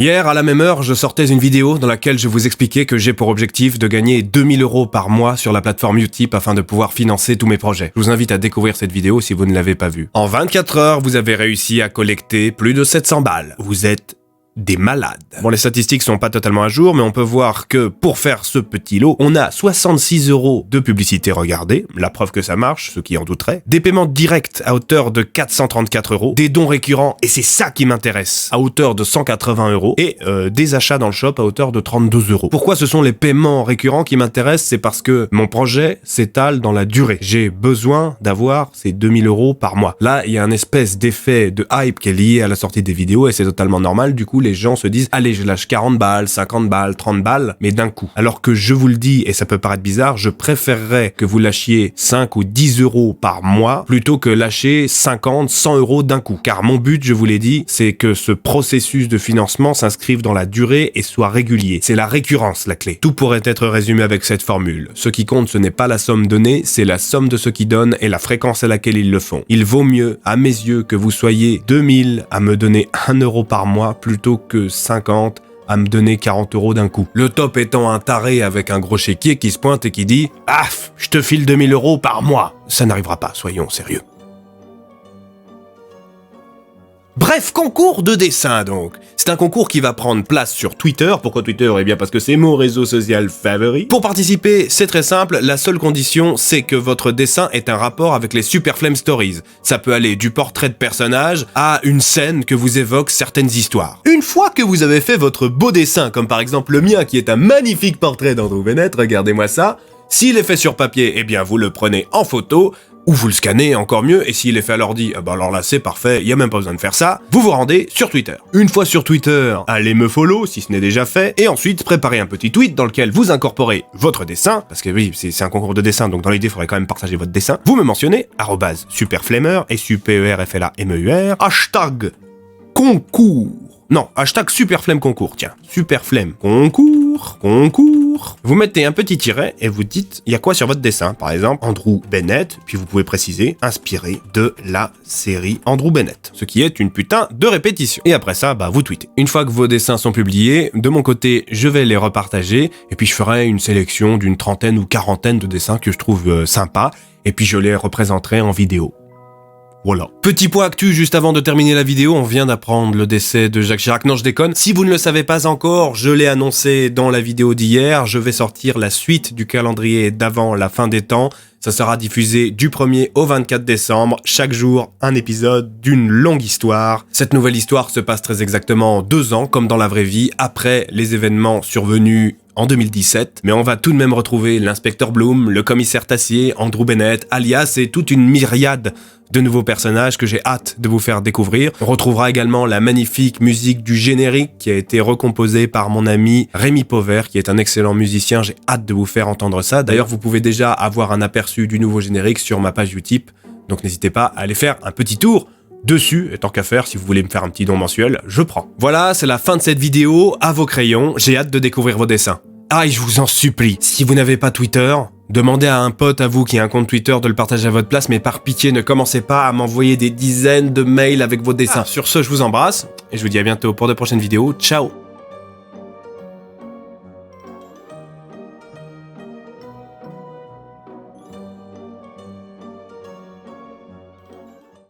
Hier, à la même heure, je sortais une vidéo dans laquelle je vous expliquais que j'ai pour objectif de gagner 2000 € par mois sur la plateforme Utip afin de pouvoir financer tous mes projets. Je vous invite à découvrir cette vidéo si vous ne l'avez pas vue. En 24 heures, vous avez réussi à collecter plus de 700 balles. Vous êtes des malades. Bon, les statistiques sont pas totalement à jour, mais on peut voir que pour faire ce petit lot, on a 66 € de publicité regardée, la preuve que ça marche, ceux qui en douteraient, des paiements directs à hauteur de 434 €, des dons récurrents, et c'est ça qui m'intéresse, à hauteur de 180 €, et des achats dans le shop à hauteur de 32 €. Pourquoi ce sont les paiements récurrents qui m'intéressent? C'est parce que mon projet s'étale dans la durée. J'ai besoin d'avoir ces 2000 € par mois. Là, il y a un espèce d'effet de hype qui est lié à la sortie des vidéos, et c'est totalement normal. Du coup, les gens se disent « Allez, je lâche 40 balles, 50 balles, 30 balles, mais d'un coup. » Alors que je vous le dis, et ça peut paraître bizarre, je préférerais que vous lâchiez 5 ou 10 € par mois plutôt que lâcher 50, 100 € d'un coup. Car mon but, je vous l'ai dit, c'est que ce processus de financement s'inscrive dans la durée et soit régulier. C'est la récurrence, la clé. Tout pourrait être résumé avec cette formule. Ce qui compte, ce n'est pas la somme donnée, c'est la somme de ceux qui donnent et la fréquence à laquelle ils le font. Il vaut mieux, à mes yeux, que vous soyez 2000 à me donner 1 € par mois plutôt que 50 à me donner 40 € d'un coup. Le top étant un taré avec un gros chéquier qui se pointe et qui dit « Af, je te file 2000 € par mois !» Ça n'arrivera pas, soyons sérieux. Bref, concours de dessin donc. C'est un concours qui va prendre place sur Twitter. Pourquoi Twitter? Eh bien parce que c'est mon réseau social favori. Pour participer, c'est très simple, la seule condition, c'est que votre dessin ait un rapport avec les Super Flame Stories. Ça peut aller du portrait de personnage à une scène que vous évoque certaines histoires. Une fois que vous avez fait votre beau dessin, comme par exemple le mien qui est un magnifique portrait d'Andrew Bennett, regardez-moi ça, s'il est fait sur papier, eh bien vous le prenez en photo, ou vous le scannez, encore mieux, et s'il est fait à l'ordi, alors là c'est parfait, il n'y a même pas besoin de faire ça, vous vous rendez sur Twitter. Une fois sur Twitter, allez me follow si ce n'est déjà fait, et ensuite préparez un petit tweet dans lequel vous incorporez votre dessin, parce que oui, c'est un concours de dessin, donc dans l'idée il faudrait quand même partager votre dessin, vous me mentionnez, @superflamer, SUPERFLAMEUR, hashtag concours. Non, hashtag Superflemme concours, tiens. Superflemme concours. Vous mettez un petit tiret et vous dites, il y a quoi sur votre dessin? Par exemple, Andrew Bennett, puis vous pouvez préciser, inspiré de la série Andrew Bennett. Ce qui est une putain de répétition. Et après ça, vous tweetez. Une fois que vos dessins sont publiés, de mon côté, je vais les repartager, et puis je ferai une sélection d'une trentaine ou quarantaine de dessins que je trouve sympas, et puis je les représenterai en vidéo. Voilà. Petit point actu juste avant de terminer la vidéo, on vient d'apprendre le décès de Jacques Chirac. Non, je déconne. Si vous ne le savez pas encore, je l'ai annoncé dans la vidéo d'hier, je vais sortir la suite du calendrier d'avant la fin des temps. Ça sera diffusé du 1er au 24 décembre, chaque jour un épisode d'une longue histoire. Cette nouvelle histoire se passe très exactement 2 ans, comme dans la vraie vie, après les événements survenus en 2017, mais on va tout de même retrouver l'inspecteur Bloom, le commissaire Tassier, Andrew Bennett, alias et toute une myriade de nouveaux personnages que j'ai hâte de vous faire découvrir. On retrouvera également la magnifique musique du générique qui a été recomposée par mon ami Rémi Pauvert, qui est un excellent musicien, j'ai hâte de vous faire entendre ça. D'ailleurs, vous pouvez déjà avoir un aperçu du nouveau générique sur ma page Utip, donc n'hésitez pas à aller faire un petit tour dessus, et tant qu'à faire, si vous voulez me faire un petit don mensuel, je prends. Voilà, c'est la fin de cette vidéo, à vos crayons, j'ai hâte de découvrir vos dessins. Ah, et je vous en supplie, si vous n'avez pas Twitter, demandez à un pote à vous qui a un compte Twitter de le partager à votre place, mais par pitié, ne commencez pas à m'envoyer des dizaines de mails avec vos dessins. Sur ce, je vous embrasse, et je vous dis à bientôt pour de prochaines vidéos, ciao!